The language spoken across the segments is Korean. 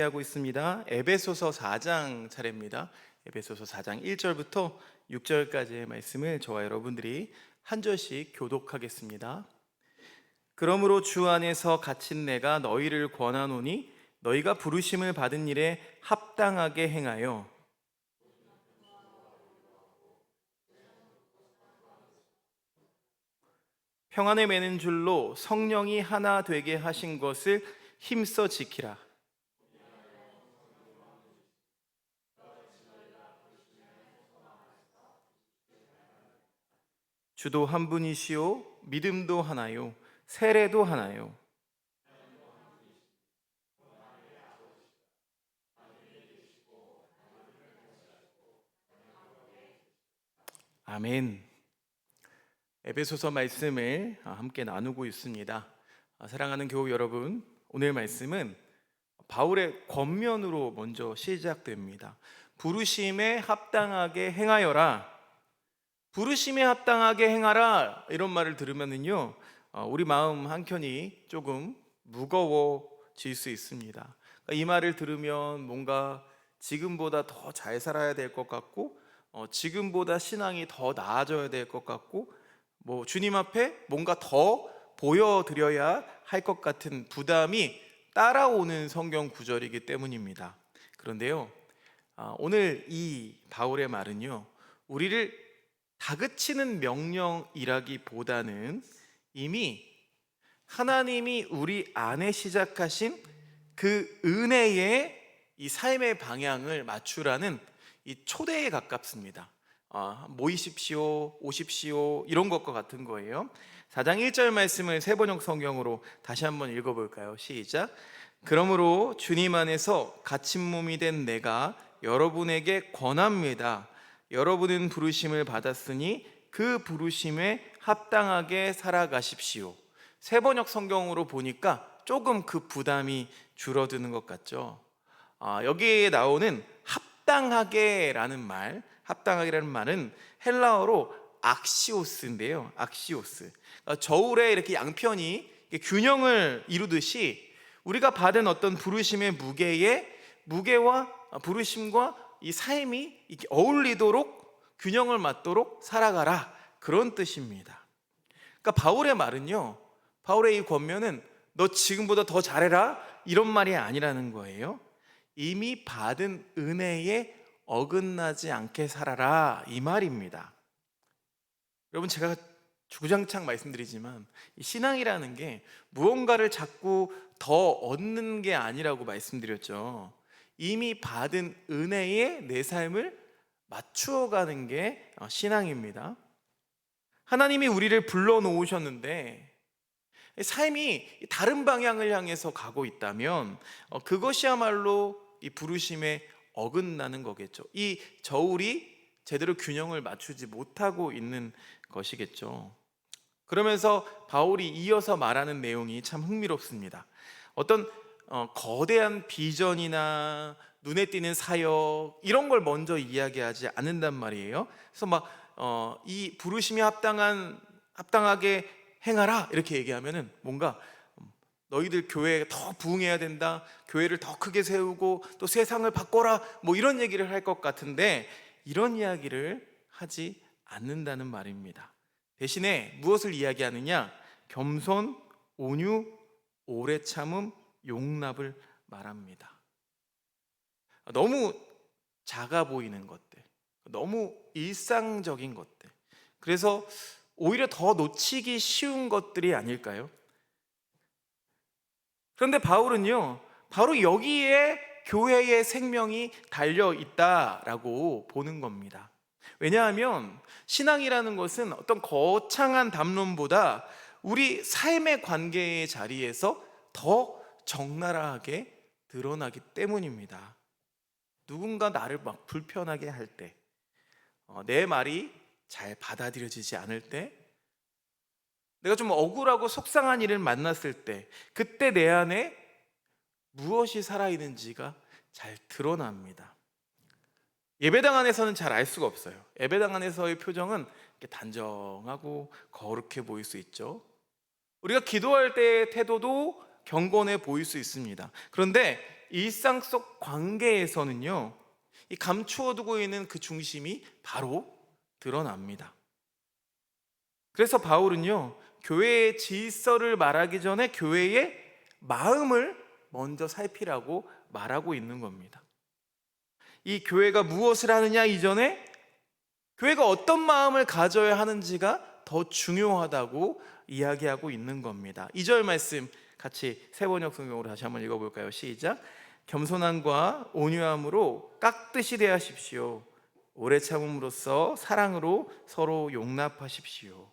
하고 있습니다. 에베소서 4장 차례입니다. 에베소서 4장 1절부터 6절까지의 말씀을 저와 여러분들이 한 절씩 교독하겠습니다. 그러므로 주 안에서 갇힌 내가 너희를 권하노니 너희가 부르심을 받은 일에 합당하게 행하여 평안에 매는 줄로 성령이 하나 되게 하신 것을 힘써 지키라. 주도 한 분이시요 믿음도 하나요 세례도 하나요. 아멘. 에베소서 말씀을 함께 나누고 있습니다. 사랑하는 교우 여러분, 오늘 말씀은 바울의 권면으로 먼저 시작됩니다. 부르심에 합당하게 행하여라. 부르심에 합당하게 행하라, 이런 말을 들으면은요, 우리 마음 한켠이 조금 무거워질 수 있습니다. 그러니까 이 말을 들으면 뭔가 지금보다 더 잘 살아야 될 것 같고, 지금보다 신앙이 더 나아져야 될 것 같고, 주님 앞에 뭔가 더 보여드려야 할 것 같은 부담이 따라오는 성경 구절이기 때문입니다. 그런데요, 오늘 이 바울의 말은요, 우리를 다그치는 명령이라기보다는 이미 하나님이 우리 안에 시작하신 그 은혜의 이 삶의 방향을 맞추라는 이 초대에 가깝습니다. 모이십시오, 오십시오, 이런 것과 같은 거예요. 4장 1절 말씀을 세번역 성경으로 다시 한번 읽어볼까요? 시작. 그러므로 주님 안에서 갇힌 몸이 된 내가 여러분에게 권합니다. 여러분은 부르심을 받았으니 그 부르심에 합당하게 살아가십시오. 세번역 성경으로 보니까 조금 그 부담이 줄어드는 것 같죠. 여기에 나오는 합당하게라는 말은 헬라어로 악시오스인데요. 악시오스. 저울에 이렇게 양편이 균형을 이루듯이 우리가 받은 어떤 부르심의 무게와 부르심과 이 삶이 이렇게 어울리도록, 균형을 맞도록 살아가라, 그런 뜻입니다. 그러니까 바울의 말은요, 바울의 이 권면은 너 지금보다 더 잘해라, 이런 말이 아니라는 거예요. 이미 받은 은혜에 어긋나지 않게 살아라, 이 말입니다. 여러분, 제가 주구장창 말씀드리지만 이 신앙이라는 게 무언가를 자꾸 더 얻는 게 아니라고 말씀드렸죠. 이미 받은 은혜에 내 삶을 맞추어가는 게 신앙입니다. 하나님이 우리를 불러놓으셨는데 삶이 다른 방향을 향해서 가고 있다면 그것이야말로 이 부르심에 어긋나는 거겠죠. 이 저울이 제대로 균형을 맞추지 못하고 있는 것이겠죠. 그러면서 바울이 이어서 말하는 내용이 참 흥미롭습니다. 어떤 거대한 비전이나 눈에 띄는 사역, 이런 걸 먼저 이야기하지 않는단 말이에요. 그래서 이 부르심이 합당하게 행하라, 이렇게 얘기하면은 뭔가 너희들 교회에 더 부흥해야 된다, 교회를 더 크게 세우고 또 세상을 바꿔라, 이런 얘기를 할 것 같은데 이런 이야기를 하지 않는다는 말입니다. 대신에 무엇을 이야기하느냐? 겸손, 온유, 오래 참음, 용납을 말합니다. 너무 작아 보이는 것들, 너무 일상적인 것들, 그래서 오히려 더 놓치기 쉬운 것들이 아닐까요? 그런데 바울은요, 바로 여기에 교회의 생명이 달려 있다라고 보는 겁니다. 왜냐하면 신앙이라는 것은 어떤 거창한 담론보다 우리 삶의 관계의 자리에서 더 적나라하게 드러나기 때문입니다. 누군가 나를 불편하게 할 때, 내 말이 잘 받아들여지지 않을 때, 내가 좀 억울하고 속상한 일을 만났을 때, 그때 내 안에 무엇이 살아있는지가 잘 드러납니다. 예배당 안에서는 잘 알 수가 없어요. 예배당 안에서의 표정은 단정하고 거룩해 보일 수 있죠. 우리가 기도할 때의 태도도 경건해 보일 수 있습니다. 그런데 일상 속 관계에서는요, 이 감추어 두고 있는 그 중심이 바로 드러납니다. 그래서 바울은요, 교회의 질서를 말하기 전에 교회의 마음을 먼저 살피라고 말하고 있는 겁니다. 이 교회가 무엇을 하느냐 이전에 교회가 어떤 마음을 가져야 하는지가 더 중요하다고 이야기하고 있는 겁니다. 2절 말씀 같이 세번역 성경으로 다시 한번 읽어볼까요? 시작. 겸손함과 온유함으로 깍듯이 대하십시오. 오래 참음으로써 사랑으로 서로 용납하십시오.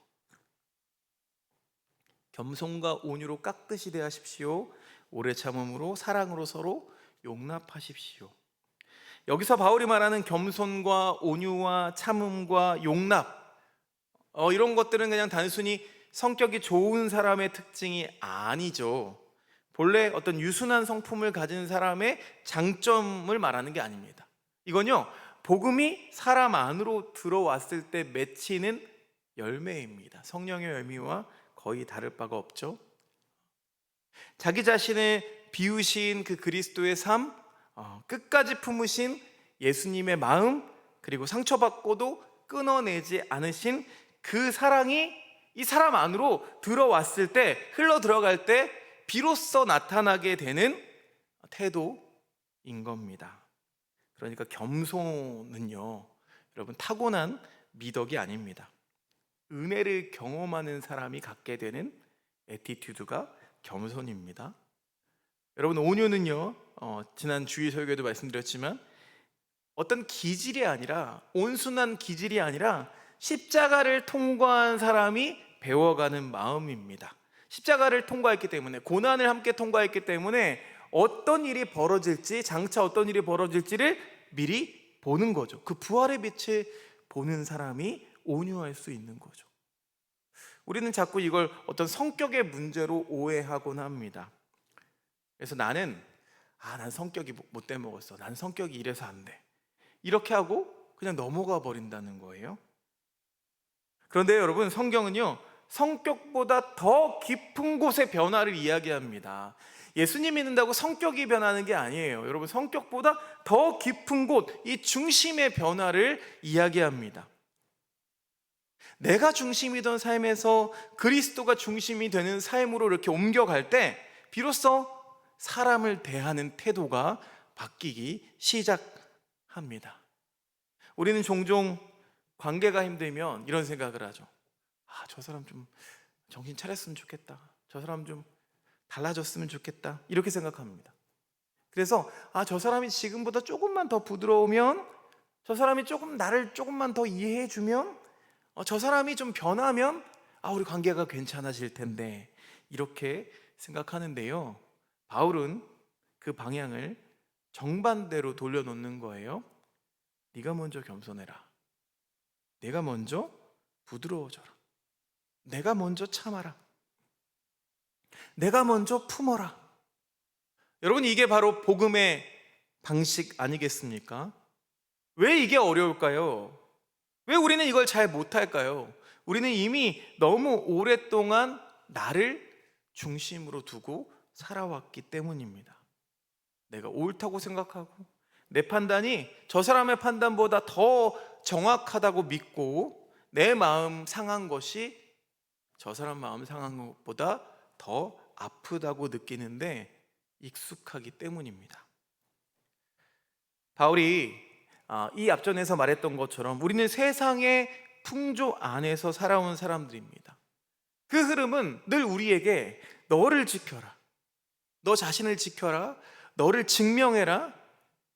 겸손과 온유로 깍듯이 대하십시오. 오래 참음으로 사랑으로 서로 용납하십시오. 여기서 바울이 말하는 겸손과 온유와 참음과 용납, 이런 것들은 그냥 단순히 성격이 좋은 사람의 특징이 아니죠. 본래 어떤 유순한 성품을 가진 사람의 장점을 말하는 게 아닙니다. 이건요, 복음이 사람 안으로 들어왔을 때 맺히는 열매입니다. 성령의 열매와 거의 다를 바가 없죠. 자기 자신을 비우신 그 그리스도의 삶, 끝까지 품으신 예수님의 마음, 그리고 상처받고도 끊어내지 않으신 그 사랑이 이 사람 안으로 들어왔을 때, 흘러 들어갈 때 비로소 나타나게 되는 태도인 겁니다. 그러니까 겸손은요, 여러분, 타고난 미덕이 아닙니다. 은혜를 경험하는 사람이 갖게 되는 애티튜드가 겸손입니다. 여러분, 온유는요, 지난 주일 설교에도 말씀드렸지만 어떤 기질이 아니라, 온순한 기질이 아니라 십자가를 통과한 사람이 배워가는 마음입니다. 십자가를 통과했기 때문에, 고난을 함께 통과했기 때문에 어떤 일이 벌어질지, 장차 어떤 일이 벌어질지를 미리 보는 거죠. 그 부활의 빛을 보는 사람이 온유할 수 있는 거죠. 우리는 자꾸 이걸 어떤 성격의 문제로 오해하곤 합니다. 그래서 난 성격이 못돼 먹었어, 난 성격이 이래서 안 돼, 이렇게 하고 그냥 넘어가 버린다는 거예요. 그런데 여러분, 성경은요, 성격보다 더 깊은 곳의 변화를 이야기합니다. 예수님 믿는다고 성격이 변하는 게 아니에요. 여러분, 성격보다 더 깊은 곳, 이 중심의 변화를 이야기합니다. 내가 중심이던 삶에서 그리스도가 중심이 되는 삶으로 이렇게 옮겨갈 때 비로소 사람을 대하는 태도가 바뀌기 시작합니다. 우리는 종종 관계가 힘들면 이런 생각을 하죠. 저 사람 좀 정신 차렸으면 좋겠다, 저 사람 좀 달라졌으면 좋겠다, 이렇게 생각합니다. 그래서 저 사람이 지금보다 조금만 더 부드러우면, 저 사람이 나를 조금만 더 이해해 주면, 저 사람이 좀 변하면 우리 관계가 괜찮아질 텐데, 이렇게 생각하는데요, 바울은 그 방향을 정반대로 돌려놓는 거예요. 네가 먼저 겸손해라, 내가 먼저 부드러워져라, 내가 먼저 참아라, 내가 먼저 품어라. 여러분, 이게 바로 복음의 방식 아니겠습니까? 왜 이게 어려울까요? 왜 우리는 이걸 잘 못할까요? 우리는 이미 너무 오랫동안 나를 중심으로 두고 살아왔기 때문입니다. 내가 옳다고 생각하고 내 판단이 저 사람의 판단보다 더 정확하다고 믿고 내 마음 상한 것이 저 사람 마음 상한 것보다 더 아프다고 느끼는데 익숙하기 때문입니다. 바울이 이 앞전에서 말했던 것처럼 우리는 세상의 풍조 안에서 살아온 사람들입니다. 그 흐름은 늘 우리에게 너를 지켜라, 너 자신을 지켜라, 너를 증명해라,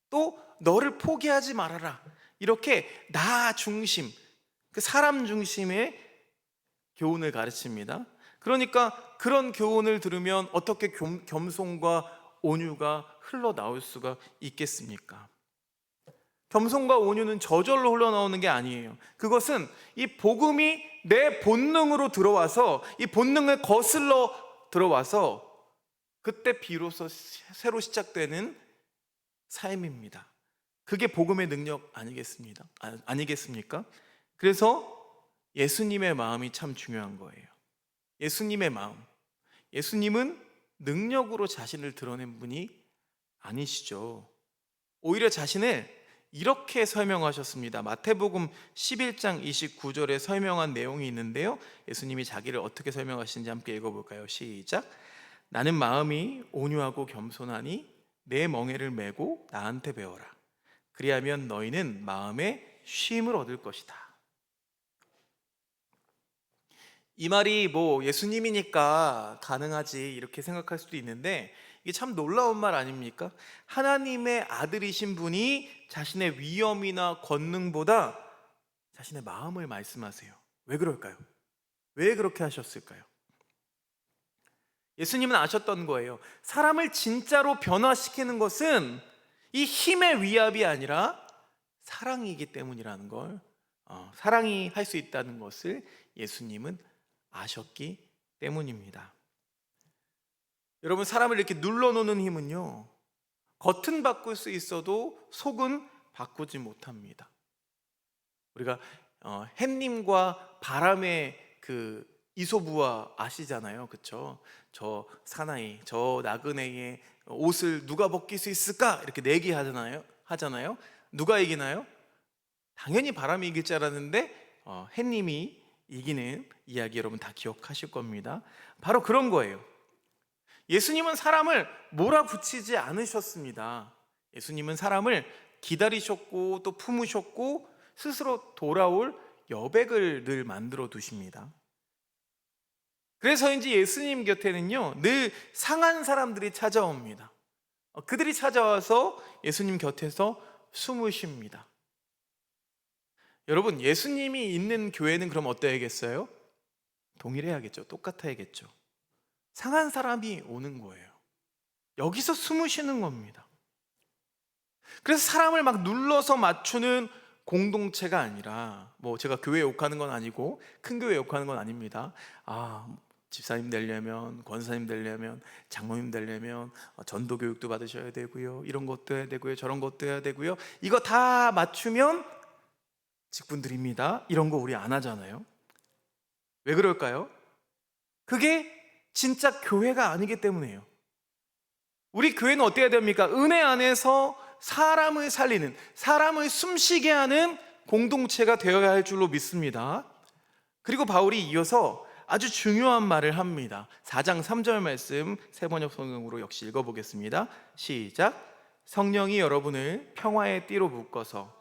또 너를 포기하지 말아라, 이렇게 나 중심, 그 사람 중심의 교훈을 가르칩니다. 그러니까 그런 교훈을 들으면 어떻게 겸손과 온유가 흘러나올 수가 있겠습니까? 겸손과 온유는 저절로 흘러나오는 게 아니에요. 그것은 이 복음이 내 본능으로 들어와서, 이 본능을 거슬러 들어와서 그때 비로소 새로 시작되는 삶입니다. 그게 복음의 능력 아니겠습니까? 그래서 예수님의 마음이 참 중요한 거예요. 예수님의 마음. 예수님은 능력으로 자신을 드러낸 분이 아니시죠. 오히려 자신을 이렇게 설명하셨습니다. 마태복음 11장 29절에 설명한 내용이 있는데요, 예수님이 자기를 어떻게 설명하시는지 함께 읽어볼까요? 시작. 나는 마음이 온유하고 겸손하니 내 멍에를 메고 나한테 배워라. 그리하면 너희는 마음에 쉼을 얻을 것이다. 이 말이 뭐 예수님이니까 가능하지 이렇게 생각할 수도 있는데, 이게 참 놀라운 말 아닙니까? 하나님의 아들이신 분이 자신의 위엄이나 권능보다 자신의 마음을 말씀하세요. 왜 그럴까요? 왜 그렇게 하셨을까요? 예수님은 아셨던 거예요. 사람을 진짜로 변화시키는 것은 이 힘의 위압이 아니라 사랑이기 때문이라는 걸, 사랑이 할 수 있다는 것을 예수님은 아셨기 때문입니다. 여러분, 사람을 이렇게 눌러놓는 힘은요, 겉은 바꿀 수 있어도 속은 바꾸지 못합니다. 우리가 햇님과 바람의 그 이소부화 아시잖아요, 그렇죠? 저 사나이, 저 나그네의 옷을 누가 벗길 수 있을까? 이렇게 하잖아요. 누가 이기나요? 당연히 바람이 이길 줄 알았는데 햇님이 이기는 이야기 여러분 다 기억하실 겁니다. 바로 그런 거예요. 예수님은 사람을 몰아붙이지 않으셨습니다. 예수님은 사람을 기다리셨고 또 품으셨고 스스로 돌아올 여백을 늘 만들어 두십니다. 그래서인지 예수님 곁에는요, 늘 상한 사람들이 찾아옵니다. 그들이 찾아와서 예수님 곁에서 숨을 쉽니다. 여러분, 예수님이 있는 교회는 그럼 어때야겠어요? 동일해야겠죠. 똑같아야겠죠. 상한 사람이 오는 거예요. 여기서 숨을 쉬는 겁니다. 그래서 사람을 막 눌러서 맞추는 공동체가 아니라, 뭐 제가 교회 욕하는 건 아니고 큰 교회 욕하는 건 아닙니다. 집사님 되려면, 권사님 되려면, 장로님 되려면 전도 교육도 받으셔야 되고요, 이런 것도 해야 되고요, 저런 것도 해야 되고요, 이거 다 맞추면 직분드립니다, 이런 거 우리 안 하잖아요. 왜 그럴까요? 그게 진짜 교회가 아니기 때문이에요. 우리 교회는 어때야 됩니까? 은혜 안에서 사람을 살리는, 사람을 숨쉬게 하는 공동체가 되어야 할 줄로 믿습니다. 그리고 바울이 이어서 아주 중요한 말을 합니다. 4장 3절 말씀 세번역 성경으로 역시 읽어보겠습니다. 시작. 성령이 여러분을 평화의 띠로 묶어서,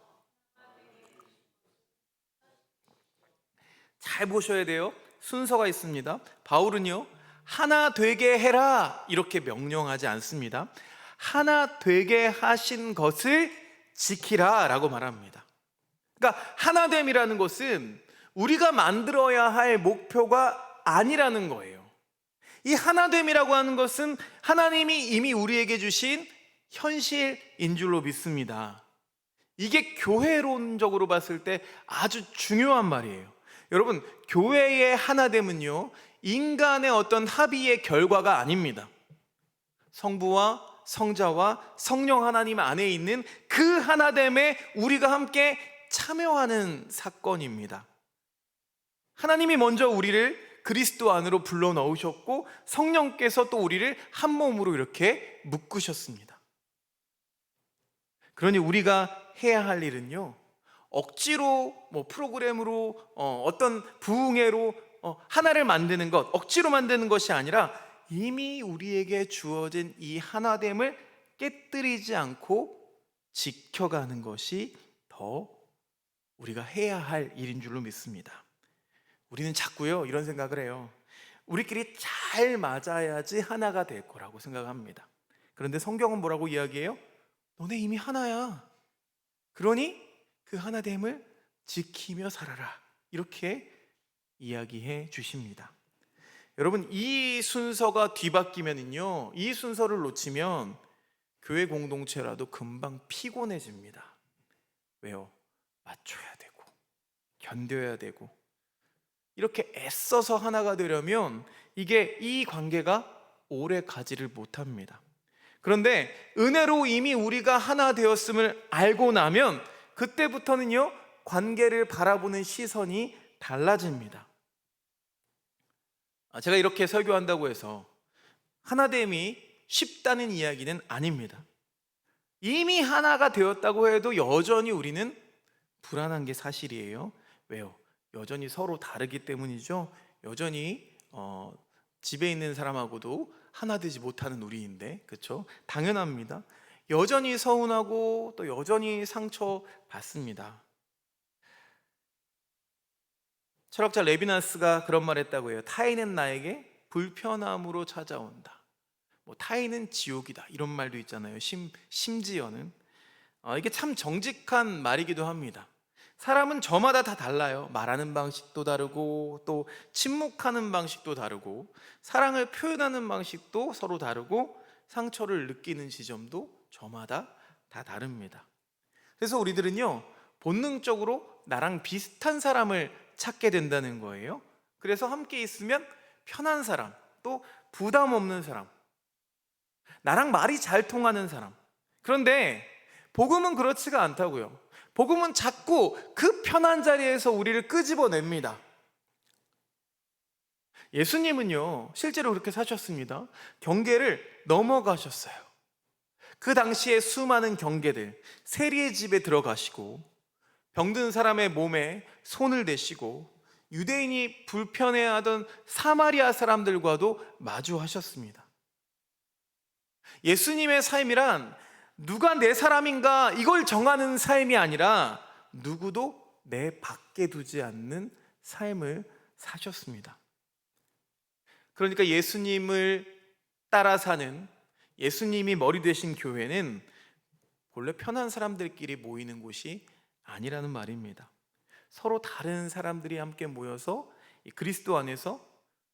잘 보셔야 돼요. 순서가 있습니다. 바울은요, 하나 되게 해라 이렇게 명령하지 않습니다. 하나 되게 하신 것을 지키라 라고 말합니다. 그러니까 하나됨이라는 것은 우리가 만들어야 할 목표가 아니라는 거예요. 이 하나됨이라고 하는 것은 하나님이 이미 우리에게 주신 현실인 줄로 믿습니다. 이게 교회론적으로 봤을 때 아주 중요한 말이에요. 여러분, 교회의 하나됨은요, 인간의 어떤 합의의 결과가 아닙니다. 성부와 성자와 성령 하나님 안에 있는 그 하나됨에 우리가 함께 참여하는 사건입니다. 하나님이 먼저 우리를 그리스도 안으로 불러 넣으셨고 성령께서 또 우리를 한 몸으로 이렇게 묶으셨습니다. 그러니 우리가 해야 할 일은요, 억지로 프로그램으로 어떤 부흥회로 하나를 만드는 것, 억지로 만드는 것이 아니라 이미 우리에게 주어진 이 하나됨을 깨뜨리지 않고 지켜가는 것이 더 우리가 해야 할 일인 줄로 믿습니다. 우리는 자꾸요, 이런 생각을 해요. 우리끼리 잘 맞아야지 하나가 될 거라고 생각합니다. 그런데 성경은 뭐라고 이야기해요? 너네 이미 하나야. 그러니 그 하나됨을 지키며 살아라, 이렇게 이야기해 주십니다. 여러분, 이 순서가 뒤바뀌면요, 이 순서를 놓치면 교회 공동체라도 금방 피곤해집니다. 왜요? 맞춰야 되고 견뎌야 되고 이렇게 애써서 하나가 되려면 이 관계가 오래 가지를 못합니다. 그런데 은혜로 이미 우리가 하나 되었음을 알고 나면 그때부터는요, 관계를 바라보는 시선이 달라집니다. 제가 이렇게 설교한다고 해서 하나됨이 쉽다는 이야기는 아닙니다. 이미 하나가 되었다고 해도 여전히 우리는 불안한 게 사실이에요. 왜요? 여전히 서로 다르기 때문이죠. 여전히 집에 있는 사람하고도 하나 되지 못하는 우리인데, 그렇죠? 당연합니다. 여전히 서운하고 또 여전히 상처 받습니다. 철학자 레비나스가 그런 말 했다고 해요. 타인은 나에게 불편함으로 찾아온다. 뭐 타인은 지옥이다, 이런 말도 있잖아요. 심지어는 이게 참 정직한 말이기도 합니다. 사람은 저마다 다 달라요. 말하는 방식도 다르고 또 침묵하는 방식도 다르고 사랑을 표현하는 방식도 서로 다르고 상처를 느끼는 지점도 저마다 다 다릅니다. 그래서 우리들은요, 본능적으로 나랑 비슷한 사람을 찾게 된다는 거예요. 그래서 함께 있으면 편한 사람, 또 부담 없는 사람, 나랑 말이 잘 통하는 사람. 그런데 복음은 그렇지가 않다고요. 복음은 자꾸 그 편한 자리에서 우리를 끄집어냅니다. 예수님은요, 실제로 그렇게 사셨습니다. 경계를 넘어가셨어요. 그 당시에 수많은 경계들, 세리의 집에 들어가시고 병든 사람의 몸에 손을 대시고 유대인이 불편해하던 사마리아 사람들과도 마주하셨습니다. 예수님의 삶이란 누가 내 사람인가 이걸 정하는 삶이 아니라 누구도 내 밖에 두지 않는 삶을 사셨습니다. 그러니까 예수님을 따라 사는, 예수님이 머리 되신 교회는 본래 편한 사람들끼리 모이는 곳이 아니라는 말입니다. 서로 다른 사람들이 함께 모여서 이 그리스도 안에서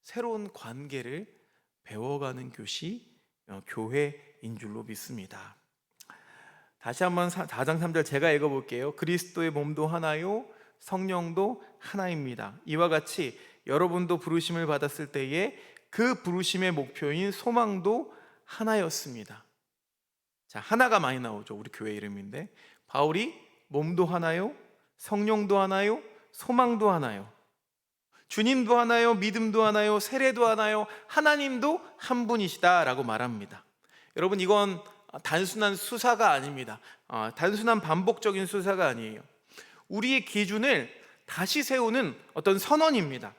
새로운 관계를 배워가는 곳이 교회인 줄로 믿습니다. 다시 한번 4장 3절 제가 읽어볼게요. 그리스도의 몸도 하나요 성령도 하나입니다. 이와 같이 여러분도 부르심을 받았을 때에 그 부르심의 목표인 소망도 하나였습니다. 자, 하나가 많이 나오죠. 우리 교회 이름인데 바울이 몸도 하나요 성령도 하나요 소망도 하나요, 주님도 하나요 믿음도 하나요 세례도 하나요, 하나님도 한 분이시다라고 말합니다. 여러분, 이건 단순한 수사가 아닙니다. 단순한 반복적인 수사가 아니에요. 우리의 기준을 다시 세우는 어떤 선언입니다.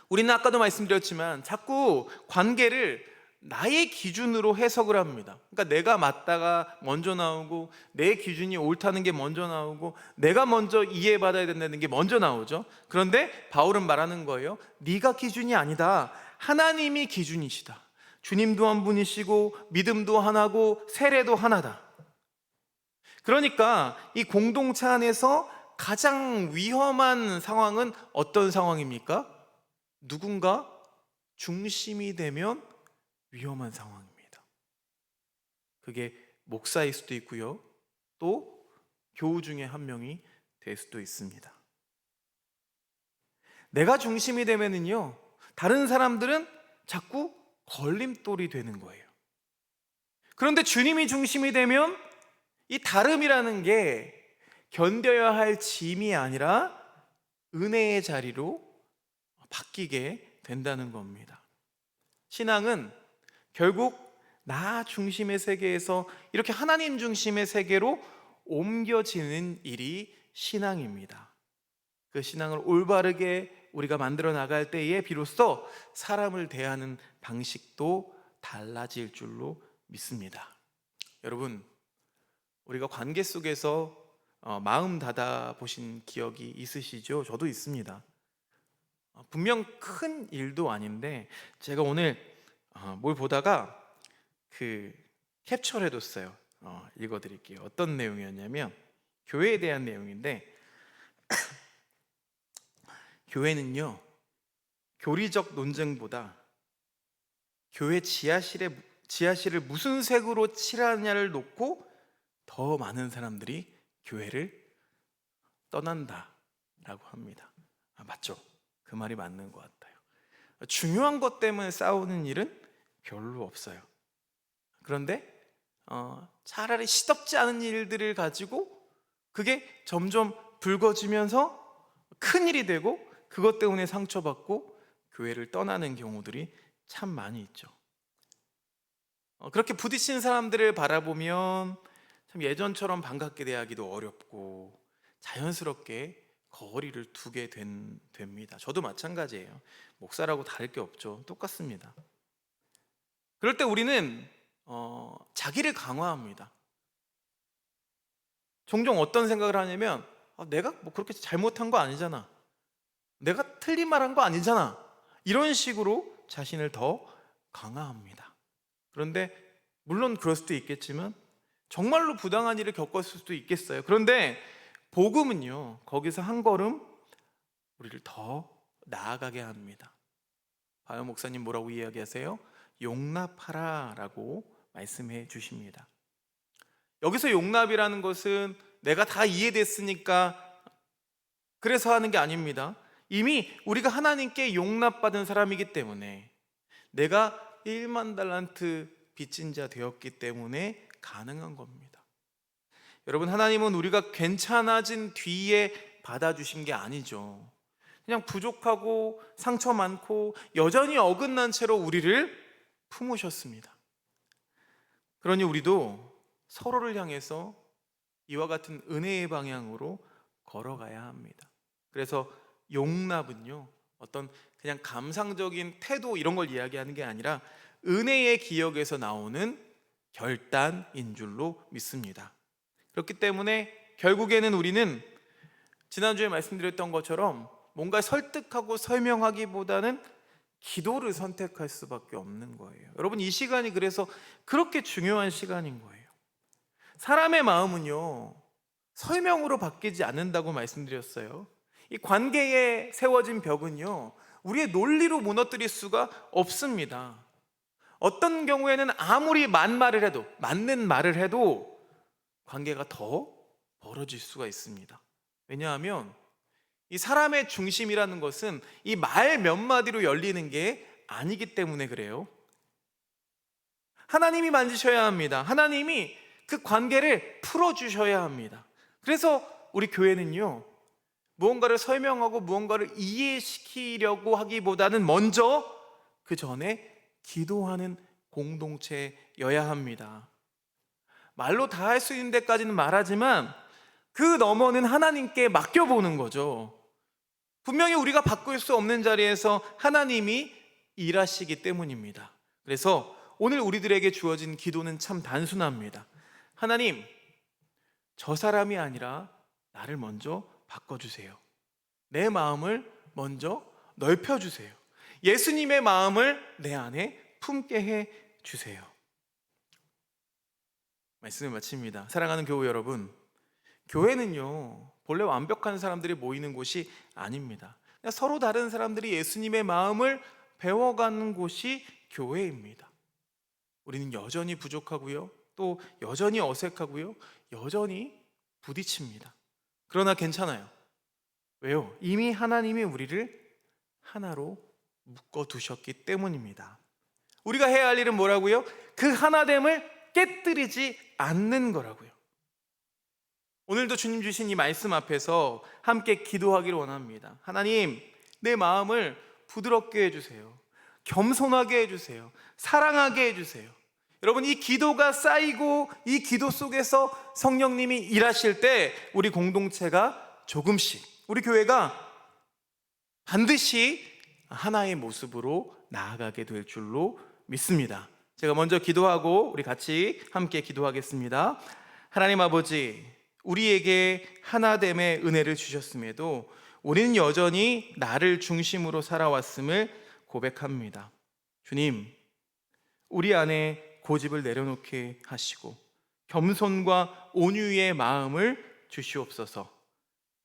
우리는 아까도 말씀드렸지만 자꾸 관계를 나의 기준으로 해석을 합니다. 그러니까 내가 맞다가 먼저 나오고 내 기준이 옳다는 게 먼저 나오고 내가 먼저 이해받아야 된다는 게 먼저 나오죠. 그런데 바울은 말하는 거예요. 네가 기준이 아니다. 하나님이 기준이시다. 주님도 한 분이시고 믿음도 하나고 세례도 하나다. 그러니까 이 공동체 안에서 가장 위험한 상황은 어떤 상황입니까? 누군가 중심이 되면 위험한 상황입니다. 그게 목사일 수도 있고요, 또 교우 중에 한 명이 될 수도 있습니다. 내가 중심이 되면은요, 다른 사람들은 자꾸 걸림돌이 되는 거예요. 그런데 주님이 중심이 되면 이 다름이라는 게 견뎌야 할 짐이 아니라 은혜의 자리로 바뀌게 된다는 겁니다. 신앙은 결국 나 중심의 세계에서 이렇게 하나님 중심의 세계로 옮겨지는 일이 신앙입니다. 그 신앙을 올바르게 우리가 만들어 나갈 때에 비로소 사람을 대하는 방식도 달라질 줄로 믿습니다. 여러분, 우리가 관계 속에서 마음 닫아 보신 기억이 있으시죠? 저도 있습니다. 분명 큰 일도 아닌데 제가 오늘 뭘 보다가 캡처를 해뒀어요. 읽어드릴게요. 어떤 내용이었냐면 교회에 대한 내용인데 교회는요, 교리적 논쟁보다 교회 지하실을 무슨 색으로 칠하냐를 놓고 더 많은 사람들이 교회를 떠난다라고 합니다. 맞죠? 그 말이 맞는 것 같아요. 중요한 것 때문에 싸우는 일은 별로 없어요. 그런데 차라리 시덥지 않은 일들을 가지고 그게 점점 불거지면서 큰일이 되고 그것 때문에 상처받고 교회를 떠나는 경우들이 참 많이 있죠. 그렇게 부딪힌 사람들을 바라보면 참 예전처럼 반갑게 대하기도 어렵고 자연스럽게 거리를 두게 됩니다. 저도 마찬가지예요. 목사라고 다를 게 없죠. 똑같습니다. 그럴 때 우리는 자기를 강화합니다. 종종 어떤 생각을 하냐면 내가 뭐 그렇게 잘못한 거 아니잖아, 내가 틀린 말 한 거 아니잖아, 이런 식으로 자신을 더 강화합니다. 그런데 물론 그럴 수도 있겠지만 정말로 부당한 일을 겪었을 수도 있겠어요. 그런데 복음은요, 거기서 한 걸음 우리를 더 나아가게 합니다. 바요 목사님 뭐라고 이야기하세요? 용납하라 라고 말씀해 주십니다. 여기서 용납이라는 것은 내가 다 이해됐으니까 그래서 하는 게 아닙니다. 이미 우리가 하나님께 용납받은 사람이기 때문에, 내가 1만 달란트 빚진 자 되었기 때문에 가능한 겁니다. 여러분, 하나님은 우리가 괜찮아진 뒤에 받아주신 게 아니죠. 그냥 부족하고 상처 많고 여전히 어긋난 채로 우리를 품으셨습니다. 그러니 우리도 서로를 향해서 이와 같은 은혜의 방향으로 걸어가야 합니다. 그래서 용납은요, 어떤 그냥 감상적인 태도 이런 걸 이야기하는 게 아니라 은혜의 기억에서 나오는 결단인 줄로 믿습니다. 그렇기 때문에 결국에는 우리는 지난주에 말씀드렸던 것처럼 뭔가 설득하고 설명하기보다는 기도를 선택할 수밖에 없는 거예요. 여러분, 이 시간이 그래서 그렇게 중요한 시간인 거예요. 사람의 마음은요, 설명으로 바뀌지 않는다고 말씀드렸어요. 이 관계에 세워진 벽은요, 우리의 논리로 무너뜨릴 수가 없습니다. 어떤 경우에는 아무리 맞는 말을 해도 관계가 더 벌어질 수가 있습니다. 왜냐하면 이 사람의 중심이라는 것은 이 말 몇 마디로 열리는 게 아니기 때문에 그래요. 하나님이 만지셔야 합니다. 하나님이 그 관계를 풀어주셔야 합니다. 그래서 우리 교회는요, 무언가를 설명하고 무언가를 이해시키려고 하기보다는 먼저 그 전에 기도하는 공동체여야 합니다. 말로 다 할 수 있는 데까지는 말하지만 그 너머는 하나님께 맡겨보는 거죠. 분명히 우리가 바꿀 수 없는 자리에서 하나님이 일하시기 때문입니다. 그래서 오늘 우리들에게 주어진 기도는 참 단순합니다. 하나님, 저 사람이 아니라 나를 먼저 바꿔주세요. 내 마음을 먼저 넓혀주세요. 예수님의 마음을 내 안에 품게 해주세요. 말씀을 마칩니다. 사랑하는 교회 여러분, 교회는요, 본래 완벽한 사람들이 모이는 곳이 아닙니다. 그냥 서로 다른 사람들이 예수님의 마음을 배워가는 곳이 교회입니다. 우리는 여전히 부족하고요, 또 여전히 어색하고요, 여전히 부딪힙니다. 그러나 괜찮아요. 왜요? 이미 하나님이 우리를 하나로 묶어두셨기 때문입니다. 우리가 해야 할 일은 뭐라고요? 그 하나됨을 깨뜨리지 않는 거라고요. 오늘도 주님 주신 이 말씀 앞에서 함께 기도하기를 원합니다. 하나님, 내 마음을 부드럽게 해주세요. 겸손하게 해주세요. 사랑하게 해주세요. 여러분, 이 기도가 쌓이고 이 기도 속에서 성령님이 일하실 때 우리 공동체가 조금씩, 우리 교회가 반드시 하나의 모습으로 나아가게 될 줄로 믿습니다. 제가 먼저 기도하고 우리 같이 함께 기도하겠습니다. 하나님 아버지, 우리에게 하나됨의 은혜를 주셨음에도 우리는 여전히 나를 중심으로 살아왔음을 고백합니다. 주님, 우리 안에 고집을 내려놓게 하시고 겸손과 온유의 마음을 주시옵소서.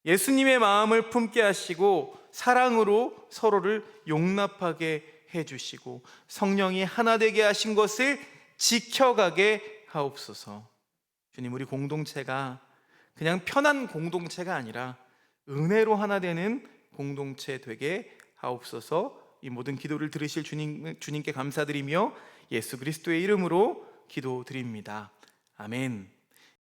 예수님의 마음을 품게 하시고 사랑으로 서로를 용납하게 해주시고 성령이 하나 되게 하신 것을 지켜가게 하옵소서. 주님, 우리 공동체가 그냥 편한 공동체가 아니라 은혜로 하나 되는 공동체 되게 하옵소서. 이 모든 기도를 들으실 주님께 감사드리며 예수 그리스도의 이름으로 기도드립니다. 아멘.